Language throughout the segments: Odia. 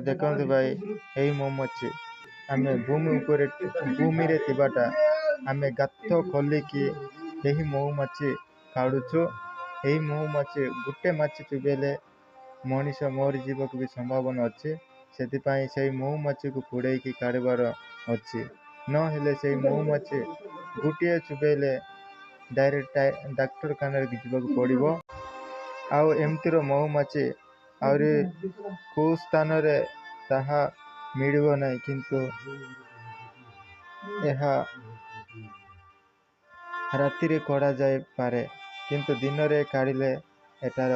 ଦେଖନ୍ତୁ ଭାଇ, ଏଇ ମହୁମାଛି ଆମେ ଭୂମିରେ ଥିବାଟା ଆମେ ଗାତ ଖୋଲିକି ଏହି ମହୁମାଛି କାଢୁଛୁ। ଏହି ମହୁମାଛି ଗୋଟେ ମାଛି ଚୁବେଇଲେ ମଣିଷ ମରିଯିବାକୁ ବି ସମ୍ଭାବନା ଅଛି। ସେଥିପାଇଁ ସେଇ ମହୁମାଛିକୁ ପୁଡ଼େଇକି କାଢ଼ିବାର ଅଛି। ନହେଲେ ସେଇ ମହୁମାଛି ଗୋଟିଏ ଚୁବେଇଲେ ଡାଇରେକ୍ଟ ଡାକ୍ତରଖାନାରେ ଯିବାକୁ ପଡ଼ିବ। ଆଉ ଏମିତିର ମହୁମାଛି ଆହୁରି କେଉଁ ସ୍ଥାନରେ ତାହା ମିଳିବ ନାହିଁ, କିନ୍ତୁ ଏହା ରାତିରେ କଢ଼ାଯାଇପାରେ, କିନ୍ତୁ ଦିନରେ କାଢ଼ିଲେ ଏଟାର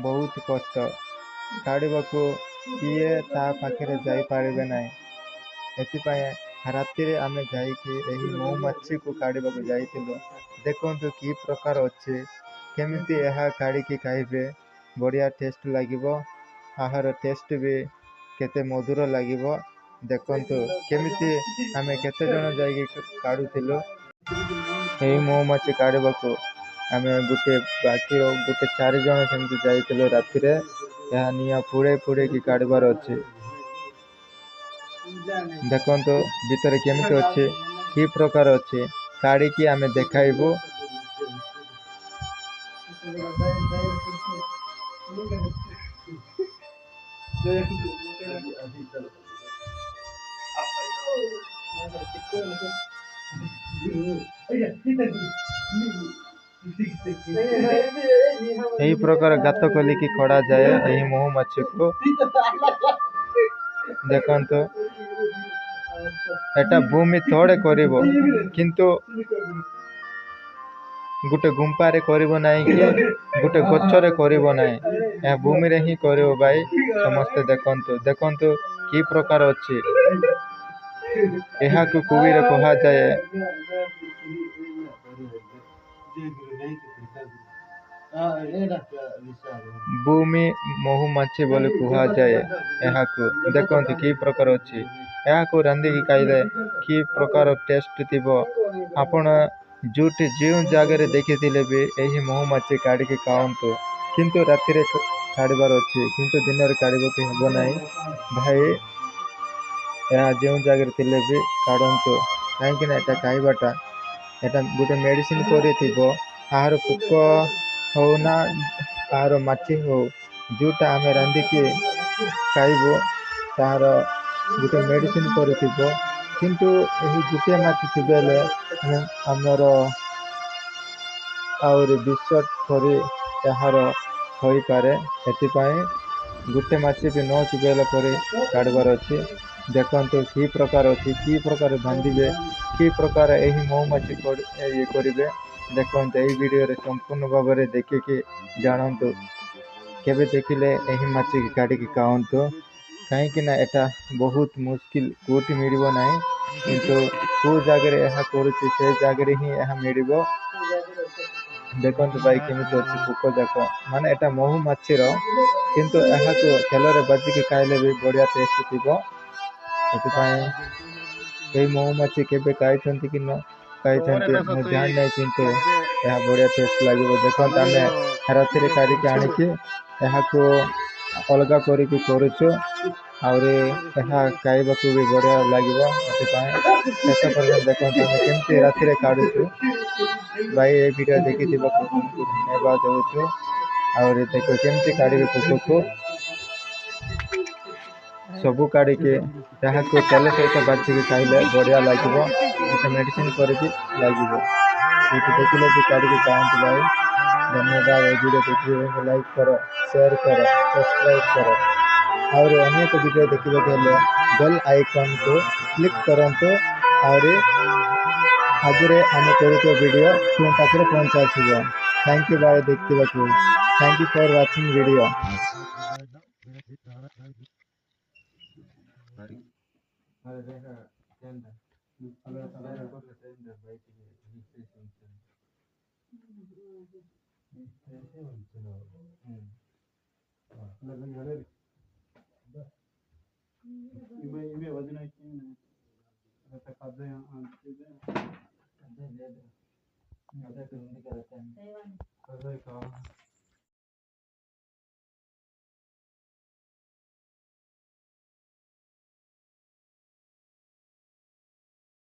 ବହୁତ କଷ୍ଟ। କାଢ଼ିବାକୁ କିଏ ତା ପାଖରେ ଯାଇପାରିବେ ନାହିଁ। ଏଥିପାଇଁ ରାତିରେ ଆମେ ଯାଇକି ଏହି ମହୁମାଛିକୁ କାଢ଼ିବାକୁ ଯାଇଥିଲୁ। ଦେଖନ୍ତୁ କି ପ୍ରକାର ଅଛି, କେମିତି ଏହା କାଢ଼ିକି ଖାଇବେ, ବଢ଼ିଆ ଟେଷ୍ଟ ଲାଗିବ। ଆହାର ଟେଷ୍ଟ ବି କେତେ ମଧୁର ଲାଗିବ। ଦେଖନ୍ତୁ କେମିତି ଆମେ କେତେଜଣ ଯାଇକି କାଢ଼ୁଥିଲୁ। ଏହି ମହୁମାଛି କାଢ଼ିବାକୁ ଆମେ ଗୋଟେ 4 ଜଣ ସେମିତି ଯାଇଥିଲୁ ରାତିରେ। ଏହା ନିଆଁ ପୁଡ଼େଇକି କାଢ଼ିବାର ଅଛି। ଦେଖନ୍ତୁ ଭିତରେ କେମିତି ଅଛି, କି ପ୍ରକାର ଅଛି, କାଢ଼ିକି ଆମେ ଦେଖାଇବୁ। ଏହି ପ୍ରକାର ଗାତ ଖୋଲିକି କଢ଼ାଯାଏ ଏହି ମହୁମାଛିକୁ। ଦେଖନ୍ତୁ ଏଟା ଭୂମି ତଳେ କରିବ, କିନ୍ତୁ ଗୋଟେ ଗୁମ୍ପାରେ କରିବ ନାହିଁ କି ଗୋଟେ ଗଛରେ କରିବ ନାହିଁ। ଏହା ଭୂମିରେ ହିଁ କରିବ ଭାଇ। ସମସ୍ତେ ଦେଖନ୍ତୁ କି ପ୍ରକାର ଅଛି। ଏହାକୁ କୁବିର କୁହାଯାଏ। ଭୂମି ମହୁମାଛି ବୋଲି କୁହାଯାଏ ଏହାକୁ। ଦେଖନ୍ତୁ କି ପ୍ରକାର ଅଛି। ଏହାକୁ ରାନ୍ଧିକି ଖାଇଲେ କି ପ୍ରକାର ଟେଷ୍ଟ ଥିବ। ଆପଣ ଯେଉଁ ଜାଗାରେ ଦେଖିଥିଲେ ବି ଏହି ମହୁମାଛି କାଢ଼ିକି ଖାଆନ୍ତୁ, କିନ୍ତୁ ରାତିରେ କାଢ଼ିବାର ଅଛି, କିନ୍ତୁ ଦିନରେ କାଢ଼ିବାକୁ ହେବ ନାହିଁ। ଭାଇ ଏହା ଯେଉଁ ଜାଗାରେ ଥିଲେ ବି କାଢ଼ନ୍ତୁ, କାହିଁକିନା ଏଟା ଖାଇବାଟା ଏଟା ଗୋଟେ ମେଡ଼ିସିନ କରିଥିବ। ଆହାର ପୋକ ହଉ ନା ଆହାର ମାଛି ହଉ, ଯେଉଁଟା ଆମେ ରାନ୍ଧିକି ଖାଇବୁ ତାହାର ଗୋଟେ ମେଡ଼ିସିନ କରିଥିବ। କିନ୍ତୁ ଏହି ଗୋଟିଏ ମାଛି ଚୁବେଇଲେ ଆମର ଆହୁରି ବିଷ ପରି ଏହାର ହୋଇପାରେ। ସେଥିପାଇଁ ଗୋଟେ ମାଛି ବି ନ ଚୁବେଇଲା ପରି କାଢ଼ିବାର ଅଛି। ଦେଖନ୍ତୁ କି ପ୍ରକାର ଅଛି, କି ପ୍ରକାର ବାନ୍ଧିବେ, କି ପ୍ରକାର ଏହି ମହୁମାଛି ଇଏ କରିବେ। ଦେଖନ୍ତୁ ଏହି ଭିଡ଼ିଓରେ ସମ୍ପୂର୍ଣ୍ଣ ଭାବରେ ଦେଖିକି ଜାଣନ୍ତୁ। କେବେ ଦେଖିଲେ ଏହି ମାଛିକି କାଢ଼ିକି ଖାଆନ୍ତୁ, କାହିଁକିନା ଏଟା ବହୁତ ମୁସ୍କିଲ, କେଉଁଠି ମିଳିବ ନାହିଁ। କିନ୍ତୁ କେଉଁ ଜାଗାରେ ଏହା କରୁଛି ସେ ଜାଗାରେ ହିଁ ଏହା ମିଳିବ। ଦେଖନ୍ତୁ ଭାଇ କେମିତି ଅଛି ପୋକ ଯାକ, ମାନେ ଏଟା ମହୁମାଛିର, କିନ୍ତୁ ଏହାକୁ ତେଲରେ ଭାଜିକି ଖାଇଲେ ବି ବଢ଼ିଆ ଟେଷ୍ଟ ଥିବ। ସେଥିପାଇଁ ଏହି ମହୁମାଛି କେବେ ଖାଇଛନ୍ତି କି ନ ଖାଇଛନ୍ତି ମୁଁ ଜାଣିନାହିଁ, କିନ୍ତୁ ଏହା ବଢ଼ିଆ ଟେଷ୍ଟ ଲାଗିବ। ଦେଖନ୍ତୁ ଆମେ ରାତିରେ କାଢ଼ିକି ଆଣିକି ଏହାକୁ ଅଲଗା କରିକି କରୁଛୁ। ଆହୁରି ଏହା ଖାଇବାକୁ ବି ବଢ଼ିଆ ଲାଗିବ। ସେଥିପାଇଁ ଶେଷ ପର୍ଯ୍ୟନ୍ତ ଦେଖନ୍ତୁ ଆମେ କେମିତି ରାତିରେ କାଢ଼ୁଛୁ। ଭାଇ ଏ ଭିଡ଼ିଓ ଦେଖିଥିବାକୁ ତୁମକୁ ଧନ୍ୟବାଦ ଦେଉଛୁ। ଆହୁରି ଦେଖ କେମିତି କାଢ଼ିବେ ପୋକକୁ। ସବୁ କାଢ଼ିକି ଏହାକୁ ତେଲ ସହିତ ବାଛିକି ଖାଇଲେ ବଢ଼ିଆ ଲାଗିବ। ଗୋଟେ ମେଡ଼ିସିନ କରିକି ଲାଗିବ। ଏଠି ଦେଖିଲେ ବି କାଢ଼ିକି ଖାଆନ୍ତୁ ଭାଇ। ଧନ୍ୟବାଦ। ଏ ଭିଡ଼ିଓ ଦେଖିବାକୁ ଲାଇକ୍ କର, ସେୟାର କର, ସବସ୍କ୍ରାଇବ୍ କର। ଆହୁରି ଅନେକ ଭିଡ଼ିଓ ଦେଖିବାକୁ ହେଲେ ବେଲ୍ ଆଇକନ୍କୁ କ୍ଲିକ୍ କରନ୍ତୁ। ଆହୁରି ଆଗରେ ଆମେ କରୁଥିବା ଭିଡ଼ିଓ ତୁମ ପାଖରେ ପହଞ୍ଚାଯିବ। ଥ୍ୟାଙ୍କ ୟୁ ଭାଇ ଦେଖିଥିବାକୁ। Thank you for watching video.